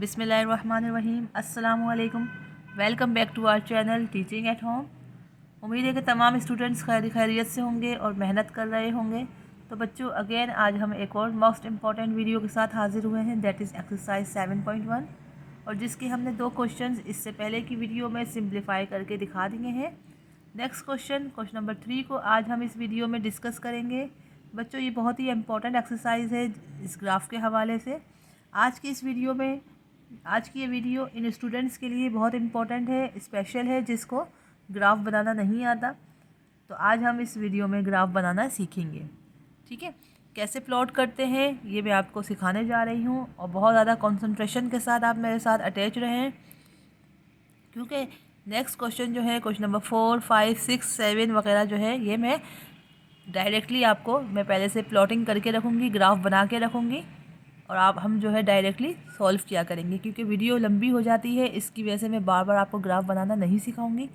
बिस्मिल्लाहिर्रहमानिर्रहीम। अस्सलाम वालेकुम। Welcome back to our channel teaching at home. उम्मीद है कि तमाम स्टूडेंट्स खैरियत से होंगे और मेहनत कर रहे होंगे। तो बच्चों, अगेन आज हम एक और मोस्ट इम्पॉर्टेंट वीडियो के साथ हाजिर हुए हैं, दैट इज़ एक्सरसाइज 7.1, और जिसके हमने 2 क्वेश्चंस इससे पहले की वीडियो में सिंप्लीफाई करके दिखा दिए हैं। नेक्स्ट क्वेश्चन नंबर 3 को आज हम इस वीडियो में डिस्कस करेंगे। बच्चों, ये बहुत ही इम्पॉर्टेंट एक्सरसाइज है इस ग्राफ के हवाले से। आज की ये वीडियो इन स्टूडेंट्स के लिए बहुत इम्पॉर्टेंट है, स्पेशल है, जिसको ग्राफ बनाना नहीं आता। तो आज हम इस वीडियो में ग्राफ बनाना सीखेंगे। ठीक है, कैसे प्लॉट करते हैं ये मैं आपको सिखाने जा रही हूँ, और बहुत ज़्यादा कंसंट्रेशन के साथ आप मेरे साथ अटैच रहें, क्योंकि नेक्स्ट क्वेश्चन जो है क्वेश्चन नंबर 4, 5, 6, 7 वगैरह जो है ये मैं डायरेक्टली आपको मैं पहले से प्लॉटिंग करके रखूँगी, ग्राफ बना के रखूँगी, और हम जो है डायरेक्टली सॉल्व किया करेंगे। क्योंकि वीडियो लंबी हो जाती है, इसकी वजह से मैं बार बार आपको ग्राफ बनाना नहीं सिखाऊंगी।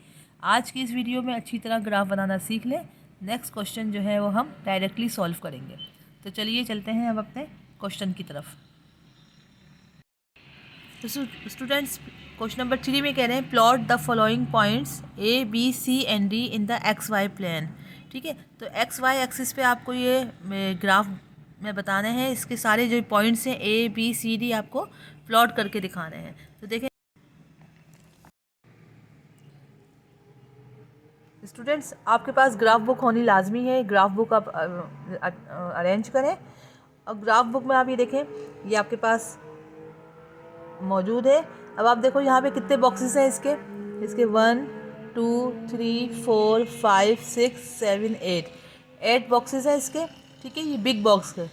आज की इस वीडियो में अच्छी तरह ग्राफ बनाना सीख लें। नेक्स्ट क्वेश्चन जो है वो हम डायरेक्टली सॉल्व करेंगे। तो चलिए चलते हैं अब अपने क्वेश्चन की तरफ। तो स्टूडेंट्स, क्वेश्चन नंबर 3 में कह रहे हैं plot the following points A, B, C and D in the XY plane. ठीक है, तो XY एक्सिस पे आपको ये ग्राफ में बताने हैं। इसके सारे जो पॉइंट्स हैं A, B, C, D आपको प्लॉट करके दिखाने हैं। तो देखें स्टूडेंट्स, आपके पास ग्राफ बुक होनी लाजमी है। ग्राफ बुक आप अरेंज करें, और ग्राफ बुक में आप ये देखें, ये आपके पास मौजूद है। अब आप देखो यहाँ पे कितने बॉक्सेस हैं इसके 1, 2, 3, 4, 5, 6, 7, 8 बॉक्सेस हैं इसके। ठीक है, ये बिग बॉक्स है,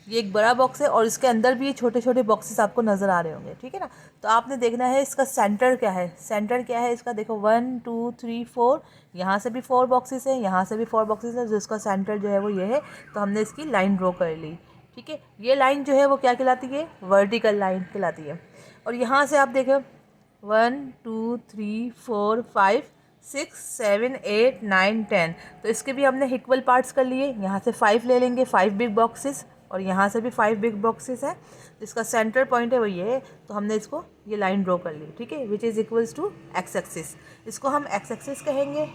ये एक बड़ा बॉक्स है, और इसके अंदर भी ये छोटे छोटे बॉक्सेस आपको नज़र आ रहे होंगे। ठीक है ना, तो आपने देखना है इसका सेंटर क्या है। सेंटर क्या है इसका, देखो 1, 2, 3, 4, यहाँ से भी 4 बॉक्सेस हैं, यहाँ से भी 4 बॉक्सेस हैं, जिसका सेंटर जो है वो ये है। तो हमने इसकी लाइन ड्रॉ कर ली। ठीक है, ये लाइन जो है वो क्या कहलाती है, वर्टिकल लाइन कहलाती है। और यहाँ से आप देखें 1, 2, 3, 4, 5, 6, 7, 8, 9, 10, तो इसके भी हमने इक्वल पार्ट्स कर लिए। यहाँ से 5 ले लेंगे, 5 बिग बॉक्सेस, और यहाँ से भी 5 बिग बॉक्सेस हैं। इसका सेंटर पॉइंट है वो ये है। तो हमने इसको ये लाइन ड्रॉ कर ली। ठीक है, which is equals to X axis. इसको हम एक्स एक्सिस कहेंगे,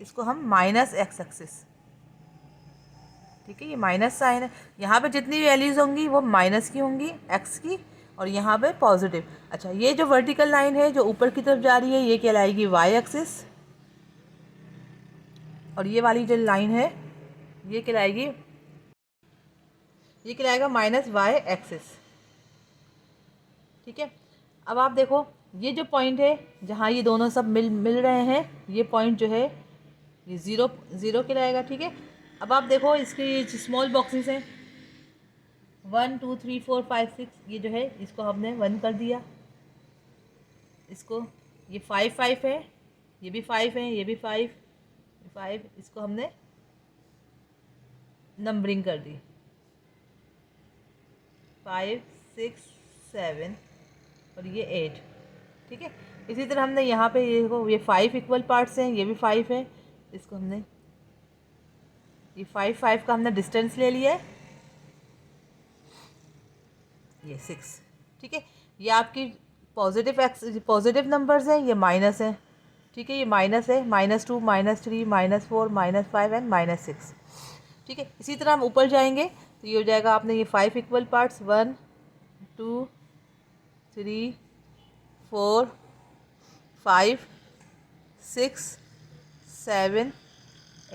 इसको हम माइनस एक्स एक्सिस। ठीक है, ये माइनस साइन है। यहाँ पे जितनी वैल्यूज़ होंगी वो माइनस की होंगी, एक्स की, और यहाँ पे पॉजिटिव। अच्छा, ये जो वर्टिकल लाइन है जो ऊपर की तरफ जा रही है, ये कहलाएगी वाई एक्सिस, और ये वाली जो लाइन है ये कहलाएगा माइनस वाई एक्सिस। ठीक है, अब आप देखो ये जो पॉइंट है जहाँ ये दोनों सब मिल रहे हैं, ये पॉइंट जो है ये ज़ीरो कहलाएगा। ठीक है, अब आप देखो इसके स्मॉल बॉक्सेस हैं 1, 2, 3, 4, 5, 6, ये जो है इसको हमने 1 कर दिया। इसको ये 5, 5 है, ये भी 5 है, ये भी 5, 5, इसको हमने नंबरिंग कर दी 5, 6, 7 और ये 8। ठीक है, इसी तरह हमने यहाँ पे ये देखो ये 5 इक्वल पार्ट्स हैं, ये भी 5 है, इसको हमने ये 5, 5 का हमने डिस्टेंस ले लिया है, ये 6। ठीक है, ये आपकी पॉजिटिव नंबर्स हैं, ये माइनस है। ठीक है, ये माइनस है, -2, -3, -4, -5 एंड -6। ठीक है, इसी तरह हम ऊपर जाएंगे तो ये हो जाएगा आपने ये 5 इक्वल पार्ट्स 1, 2, 3, 4, 5, 6, 7,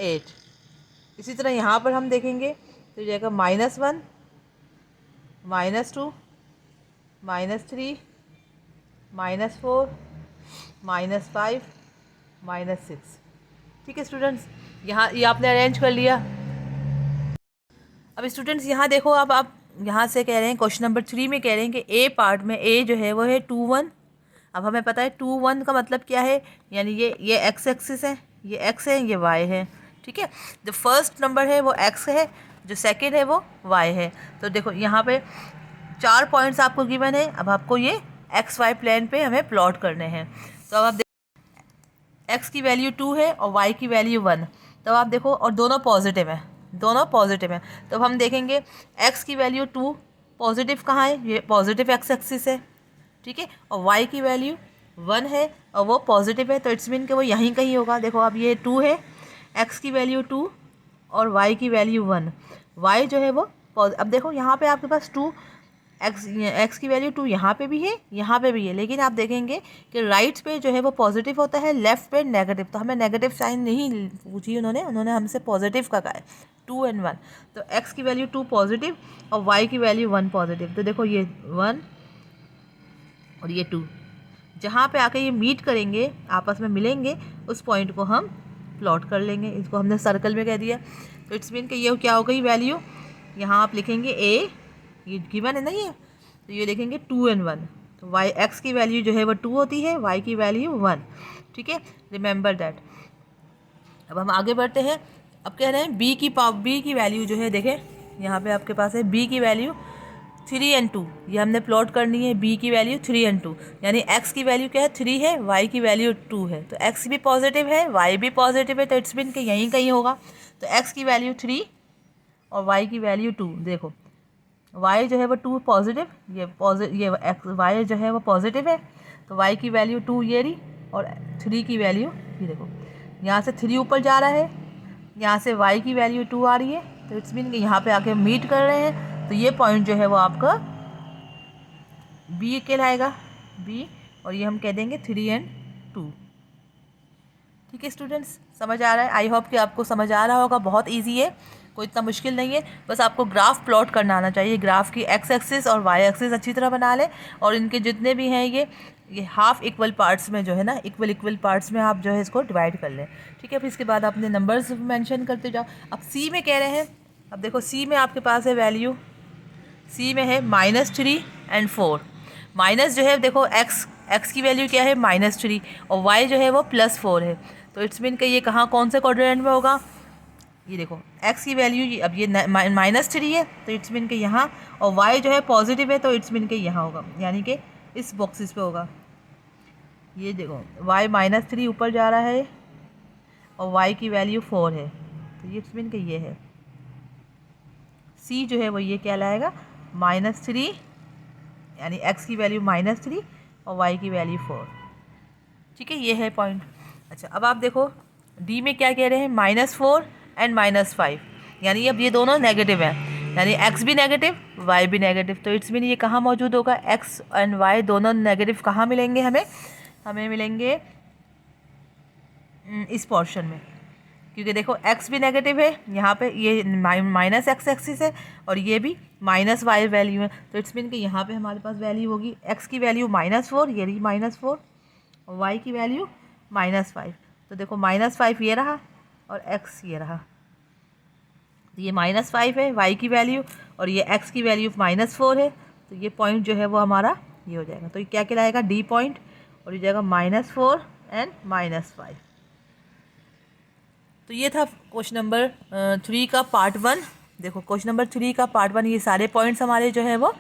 8। इसी तरह यहाँ पर हम देखेंगे तो ये जाएगा -1, -2, -3, -4, -5, -6। ठीक है स्टूडेंट्स, यहाँ ये आपने अरेंज कर लिया। अब स्टूडेंट्स यहाँ देखो, अब आप यहाँ से कह रहे हैं क्वेश्चन नंबर 3 में कह रहे हैं कि ए पार्ट में ए जो है वो है 2, 1। अब हमें पता है 2, 1 का मतलब क्या है, यानी ये एक्स एक्सिस है, ये एक्स है, ये वाई है। ठीक है, जो फर्स्ट नंबर है वो एक्स है, जो सेकेंड है वो वाई है। तो देखो यहाँ पे 4 पॉइंट्स आपको गिवन है। अब आपको ये एक्स वाई प्लेन पे हमें प्लॉट करने हैं। तो अब आप एक्स की वैल्यू 2 है और वाई की वैल्यू 1। तो आप देखो, और दोनों पॉजिटिव हैं, तो अब हम देखेंगे एक्स की वैल्यू 2 पॉजिटिव कहाँ है, ये पॉजिटिव एक्स एक्सिस है, ठीक है, और वाई की वैल्यू 1 है और वो पॉजिटिव है, तो इट्स मीन कि वो यहीं कहीं होगा। देखो अब ये 2 है, एक्स की वैल्यू 2 और वाई की वैल्यू 1, वाई जो है वो अब देखो यहाँ पे आपके पास 2 एक्स की वैल्यू 2 यहाँ पे भी है, यहाँ पे भी है, लेकिन आप देखेंगे कि राइट पे जो है वो पॉजिटिव होता है, लेफ्ट पे नेगेटिव। तो हमें नेगेटिव साइन नहीं पूछी उन्होंने हमसे पॉजिटिव का कहा है, 2 और 1। तो एक्स की वैल्यू 2 पॉजिटिव और वाई की वैल्यू 1 पॉजिटिव। तो देखो ये 1 और ये 2, जहाँ पे आके ये मीट करेंगे, आपस में मिलेंगे, उस पॉइंट को हम प्लॉट कर लेंगे। इसको हमने सर्कल में कह दिया। तो इट्स मीन कि ये क्या हो गई वैल्यू, यहाँ आप लिखेंगे ए, ये गिवन है ना ये, तो ये लिखेंगे 2 और 1। तो वाई एक्स की वैल्यू जो है वो 2 होती है, वाई की वैल्यू 1, ठीक है, रिमेंबर दैट। अब हम आगे बढ़ते हैं। अब कह रहे हैं बी की वैल्यू जो है, देखें यहाँ पे आपके पास है बी की वैल्यू 3 और 2, ये हमने प्लॉट करनी है। बी की वैल्यू 3 और 2, यानी एक्स की वैल्यू क्या है, 3 है, वाई की वैल्यू 2 है। तो एक्स भी पॉजिटिव है, वाई भी पॉजिटिव है, तो इट्स मीन कि यहीं कहीं होगा। तो एक्स की वैल्यू 3 और वाई की वैल्यू 2। देखो वाई जो है वो 2 पॉजिटिव, ये एक्स वाई जो है वो पॉजिटिव है, तो वाई की वैल्यू 2 ये रही, और 3 की वैल्यू ये देखो, यहाँ से 3 ऊपर जा रहा है, यहाँ से वाई की वैल्यू 2 आ रही है, तो इट्स मीन कि यहाँ पे आके मीट कर रहे हैं। तो ये पॉइंट जो है वो आपका बी कहलाएगा, बी, और ये हम कह देंगे 3 और 2। ठीक है स्टूडेंट्स, समझ आ रहा है? आई होप कि आपको समझ आ रहा होगा। बहुत इजी है, कोई इतना मुश्किल नहीं है, बस आपको ग्राफ प्लॉट करना आना चाहिए। ग्राफ की एक्स एक्सिस और वाई एक्सिस अच्छी तरह बना लें, और इनके जितने भी हैं ये हाफ इक्वल पार्ट्स में जो है ना, इक्वल पार्ट्स में आप जो है इसको डिवाइड कर लें। ठीक है, फिर इसके बाद अपने नंबर्स मेंशन करते जाओ। अब सी में कह रहे हैं, अब देखो सी में आपके पास है वैल्यू, सी में है -3 और 4। माइनस जो है देखो एक्स की वैल्यू क्या है -3, और वाई जो है वो +4 है। तो इट्स मीन कि ये कहाँ कौन से क्वाड्रेंट में होगा, ये देखो एक्स की वैल्यू अब ये -3 है, तो इट्स मीन के यहाँ, और वाई जो है पॉजिटिव है, तो इट्स मीन के यहाँ होगा, यानी कि इस बॉक्सेस पे होगा। ये देखो वाई -3 ऊपर जा रहा है और वाई की वैल्यू 4 है, तो ये इट्स मीन के ये है। सी जो है वो ये क्या लाएगा, -3, यानी एक्स की वैल्यू -3 और वाई की वैल्यू 4। ठीक है, ये है पॉइंट। अच्छा, अब आप देखो डी में क्या कह रहे हैं, -4 और -5, यानी अब ये दोनों नेगेटिव हैं, यानी एक्स भी नेगेटिव, वाई भी नेगेटिव। तो इट्स मीन ये कहाँ मौजूद होगा, एक्स एंड वाई दोनों नेगेटिव कहाँ मिलेंगे हमें मिलेंगे इस पोर्शन में, क्योंकि देखो एक्स भी नेगेटिव है, यहाँ पे ये माइनस एक्स एक्सिस है, और ये भी -y वैल्यू है। तो इट्स मीन कि यहाँ पे हमारे पास वैल्यू होगी, एक्स की वैल्यू -4, ये रही -4, और वाई की वैल्यू -5। तो देखो -5 ये रहा और एक्स ये रहा, तो ये -5 है वाई की वैल्यू, और ये एक्स की वैल्यू -4 है। तो ये पॉइंट जो है वो हमारा ये हो जाएगा। तो ये क्या कहलाएगा, डी पॉइंट, और ये जाएगा -4 और -5। तो ये था क्वेश्चन नंबर 3 का पार्ट 1। देखो क्वेश्चन नंबर 3 का पार्ट 1, ये सारे पॉइंट्स हमारे जो है वो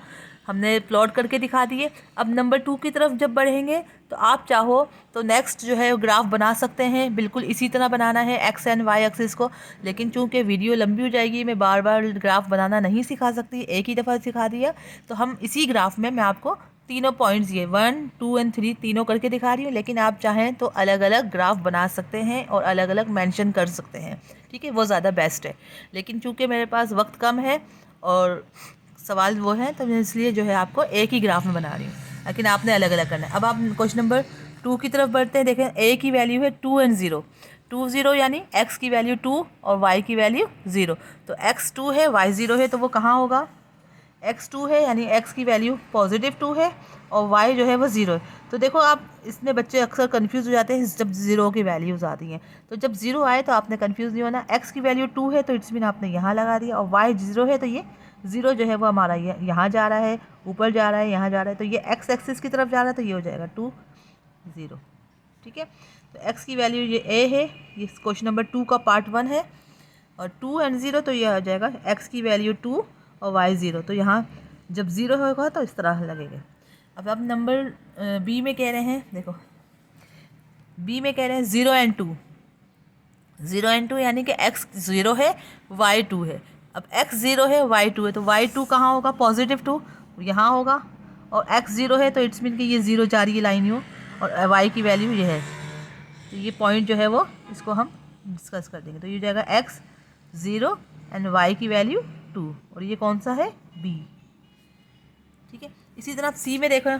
हमने प्लॉट करके दिखा दिए। अब नंबर 2 की तरफ जब बढ़ेंगे तो आप चाहो तो नेक्स्ट जो है ग्राफ बना सकते हैं, बिल्कुल इसी तरह बनाना है एक्स एंड वाई एक्सिस को, लेकिन चूंकि वीडियो लंबी हो जाएगी, मैं बार बार ग्राफ बनाना नहीं सिखा सकती, एक ही दफ़ा सिखा दिया। तो हम इसी ग्राफ में मैं आपको तीनों पॉइंट्स, ये 1, 2 और 3 तीनों करके दिखा रही हूँ, लेकिन आप चाहें तो अलग अलग ग्राफ बना सकते हैं और अलग अलग मेंशन कर सकते हैं। ठीक है, वो ज़्यादा बेस्ट है, लेकिन चूंकि मेरे पास वक्त कम है और सवाल वो है, तो मैं इसलिए जो है आपको एक ही ग्राफ में बना रही हूँ, लेकिन आपने अलग अलग करना है। अब आप क्वेश्चन नंबर 2 की तरफ बढ़ते हैं। देखें ए की वैल्यू है 2 और 0, 2 0, यानी एक्स की वैल्यू 2 और वाई की वैल्यू 0। तो एक्स 2 है, वाई 0 है, तो वो कहाँ होगा, एक्स 2 है, यानी एक्स की वैल्यू +2 है और वाई जो है वो 0 है। तो देखो आप इसमें बच्चे अक्सर कंफ्यूज हो जाते हैं जब 0 की वैल्यूज़ आती हैं। तो जब 0 आए तो आपने कंफ्यूज नहीं होना, एक्स की वैल्यू 2 है तो इट्स मीन आपने यहाँ लगा दिया, और वाई 0 है तो ये 0 जो है वो हमारा यहाँ जा रहा है, ऊपर जा रहा है, यहाँ जा रहा है, तो ये एक्स एक्सिस की तरफ जा रहा है, तो ये हो जाएगा 2 0। ठीक है, तो एक्स की वैल्यू ये ए है, ये क्वेश्चन नंबर 2 का पार्ट 1 है, और 2 और 0, तो ये हो जाएगा एक्स की वैल्यू 2 और वाई 0। तो यहाँ जब 0 होगा तो इस तरह लगेगा। अब नंबर बी में कह रहे हैं, देखो बी में कह रहे हैं 0 और 2, 0 और 2, यानी कि एक्स 0 है, वाई 2 है। अब x 0 है, y 2 है, तो y 2 कहाँ होगा, पॉजिटिव 2 यहाँ होगा, और x 0 है तो इट्स मीन कि ये 0 जा रही है लाइन यूँ, और y की वैल्यू ये है। तो ये पॉइंट जो है वो इसको हम डिस्कस कर देंगे। तो ये जाएगा x 0 एंड y की वैल्यू 2, और ये कौन सा है, b। ठीक है, इसी तरह सी में देखो,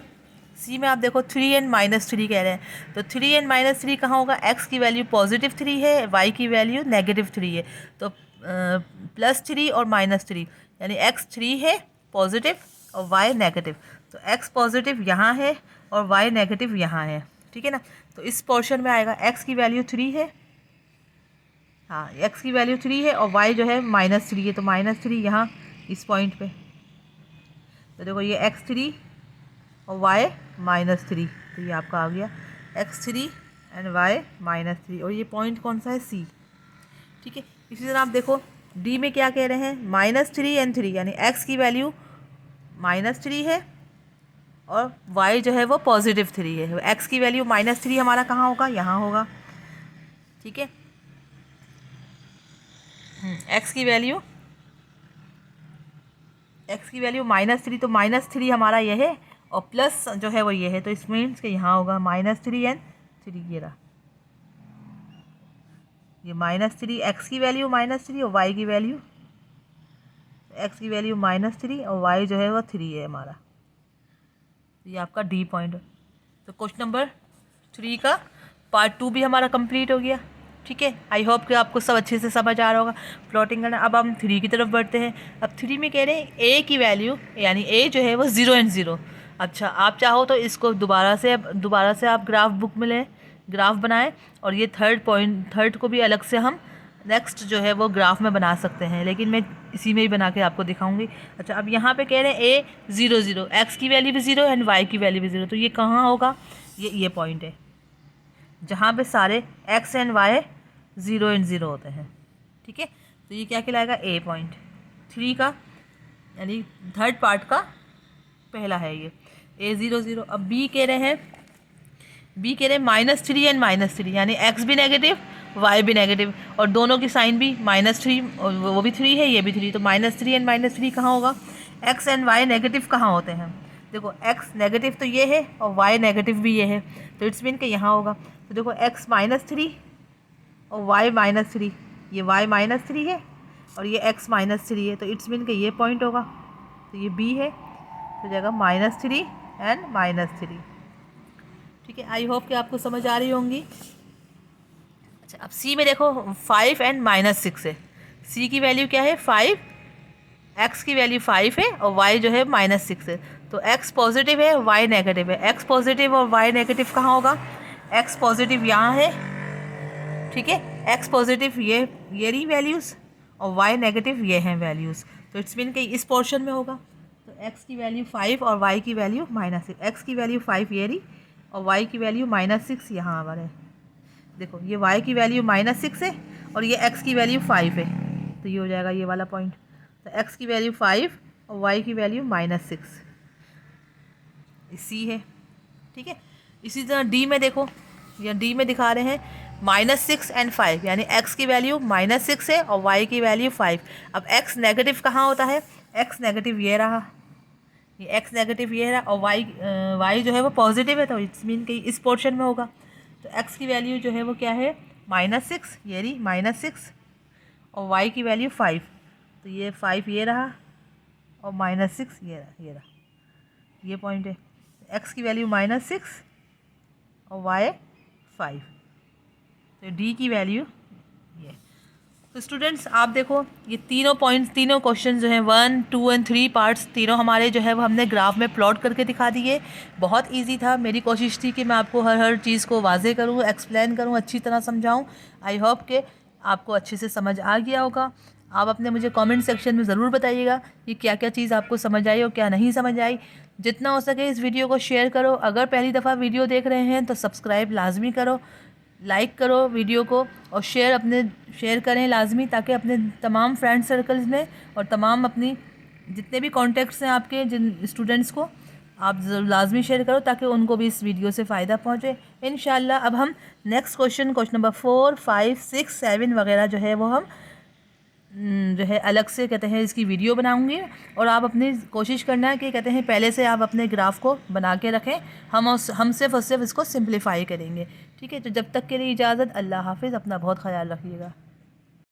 सी में आप देखो 3 एंड -3 कह रहे हैं, तो 3 एंड -3 कहाँ होगा, x की वैल्यू पॉजिटिव 3 है, y की वैल्यू नेगेटिव 3 है, तो +3 और -3 यानी x 3 है पॉजिटिव और y नेगेटिव, तो x पॉजिटिव यहाँ है और y नेगेटिव यहाँ है। ठीक है ना, तो इस पोर्शन में आएगा x की वैल्यू 3 है, हाँ x की वैल्यू 3 है और y जो है -3 है, तो -3 यहाँ इस पॉइंट पे। तो देखो ये x3 और y -3, तो ये आपका आ गया x3 एंड y -3, और ये पॉइंट कौन सा है, C। ठीक है, इसी तरह आप देखो D में क्या कह रहे हैं, -3 एंड 3 यानी x की वैल्यू -3 है और y जो है वो पॉजिटिव 3 है। x की वैल्यू -3 हमारा कहाँ होगा, यहाँ होगा। ठीक है, x की वैल्यू -3, तो -3 हमारा ये है और प्लस जो है वो ये है, तो इस मीन्स के यहाँ होगा -3 एंड 3, ये रहा, ये -3, x की वैल्यू -3 और y की वैल्यू, x की वैल्यू -3 और y जो है वो 3 है हमारा। तो ये आपका डी पॉइंट है। तो क्वेश्चन नंबर 3 का पार्ट 2 भी हमारा कंप्लीट हो गया। ठीक है, आई होप कि आपको सब अच्छे से समझ आ रहा होगा प्लॉटिंग करना। अब हम 3 की तरफ बढ़ते हैं। अब 3 में कह रहे हैं ए की वैल्यू, यानी ए जो है वो 0 एंड 0। अच्छा, आप चाहो तो इसको दोबारा से आप ग्राफ बुक में लें, ग्राफ बनाएं, और ये थर्ड को भी अलग से हम नेक्स्ट जो है वो ग्राफ में बना सकते हैं, लेकिन मैं इसी में ही बना के आपको दिखाऊंगी। अच्छा, अब यहाँ पे कह रहे हैं ए 0 0, एक्स की वैल्यू भी 0 एंड वाई की वैल्यू भी 0, तो ये कहाँ होगा, ये पॉइंट है जहाँ पे सारे एक्स एंड वाई 0 एंड 0 होते हैं। ठीक है, तो ये क्या कहलाएगा, ए पॉइंट 3 का, यानी थर्ड पार्ट का पहला है ये ए 0 0। अब बी कह रहे हैं -3 एंड -3, यानी एक्स भी नेगेटिव वाई भी नेगेटिव, और दोनों की साइन भी -3, और वो भी 3 है, ये भी 3, तो -3 एंड -3 कहाँ होगा, एक्स एंड वाई नेगेटिव कहाँ होते हैं। देखो एक्स नेगेटिव तो ये है और वाई नेगेटिव भी ये है, तो इट्स मीन कि यहाँ होगा। तो देखो एक्स -3 और वाई -3, ये वाई -3 है और ये एक्स -3 है, तो इट्स मीन कि ये पॉइंट होगा, तो ये बी है, तो जाएगा -3 एंड -3। ठीक है, आई होप कि आपको समझ आ रही होंगी। अच्छा, अब सी में देखो 5 एंड -6 है। सी की वैल्यू क्या है, 5, एक्स की वैल्यू 5 है और वाई जो है -6 है, तो एक्स पॉजिटिव है, वाई नेगेटिव है। एक्स पॉजिटिव और वाई नेगेटिव कहाँ होगा, एक्स पॉजिटिव यहाँ है, ठीक है, एक्स पॉजिटिव ये रही वैल्यूज़ और वाई नेगेटिव ये हैं वैल्यूज़, तो इट्स मीन कि इस पोर्शन में होगा। तो एक्स की वैल्यू 5 और वाई की वैल्यू -6, एक्स की वैल्यू 5 ये रही और वाई की वैल्यू -6 यहाँ पर है। देखो ये y की वैल्यू -6 है और ये x की वैल्यू 5 है, तो ये हो जाएगा ये वाला पॉइंट। तो x की वैल्यू 5 और y की वैल्यू -6, C है। ठीक है, इसी तरह D में देखो, या D में दिखा रहे हैं -6 एंड 5, यानी x की वैल्यू -6 है और y की वैल्यू 5। अब x नेगेटिव कहाँ होता है, x नेगेटिव ये रहा, ये x नेगेटिव ये रहा, और y जो है वो पॉजिटिव है, तो इट्स मीन कि इस पोर्शन में होगा। तो x की वैल्यू जो है वो क्या है, -6, ये रही -6, और y की वैल्यू 5, तो ये 5 ये रहा और -6 ये रहा, ये पॉइंट है। x की वैल्यू -6 और y 5, तो d की वैल्यू ये। तो स्टूडेंट्स आप देखो ये तीनों पॉइंट्स, तीनों क्वेश्चन जो हैं 1, 2 एंड 3 पार्ट्स तीनों हमारे जो है वो हमने ग्राफ में प्लॉट करके दिखा दिए। बहुत इजी था, मेरी कोशिश थी कि मैं आपको हर चीज़ को वाजे करूँ, एक्सप्लेन करूँ, अच्छी तरह समझाऊँ। आई होप कि आपको अच्छे से समझ आ गया होगा। आप अपने मुझे कमेंट सेक्शन में ज़रूर बताइएगा कि क्या क्या चीज़ आपको समझ आई और क्या नहीं समझ आई। जितना हो सके इस वीडियो को शेयर करो। अगर पहली दफ़ा वीडियो देख रहे हैं तो सब्सक्राइब लाजमी करो, लाइक करो वीडियो को और शेयर करें लाजमी, ताकि अपने तमाम फ्रेंड सर्कल्स में और तमाम अपनी जितने भी कॉन्टेक्ट्स हैं आपके जिन स्टूडेंट्स को आप लाजमी शेयर करो, ताकि उनको भी इस वीडियो से फ़ायदा पहुँचे इंशाल्लाह। अब हम नेक्स्ट क्वेश्चन नंबर 4, 5, 6, 7 वगैरह जो है वो हम जो है अलग से कहते हैं इसकी वीडियो बनाऊंगी, और आप अपनी कोशिश करना है कि कहते हैं पहले से आप अपने ग्राफ को बना के रखें। हम सिर्फ और सिर्फ इसको सिंप्लीफाई करेंगे। ठीक है, तो जब तक के लिए इजाज़त। अल्लाह हाफ़िज़। अपना बहुत ख्याल रखिएगा।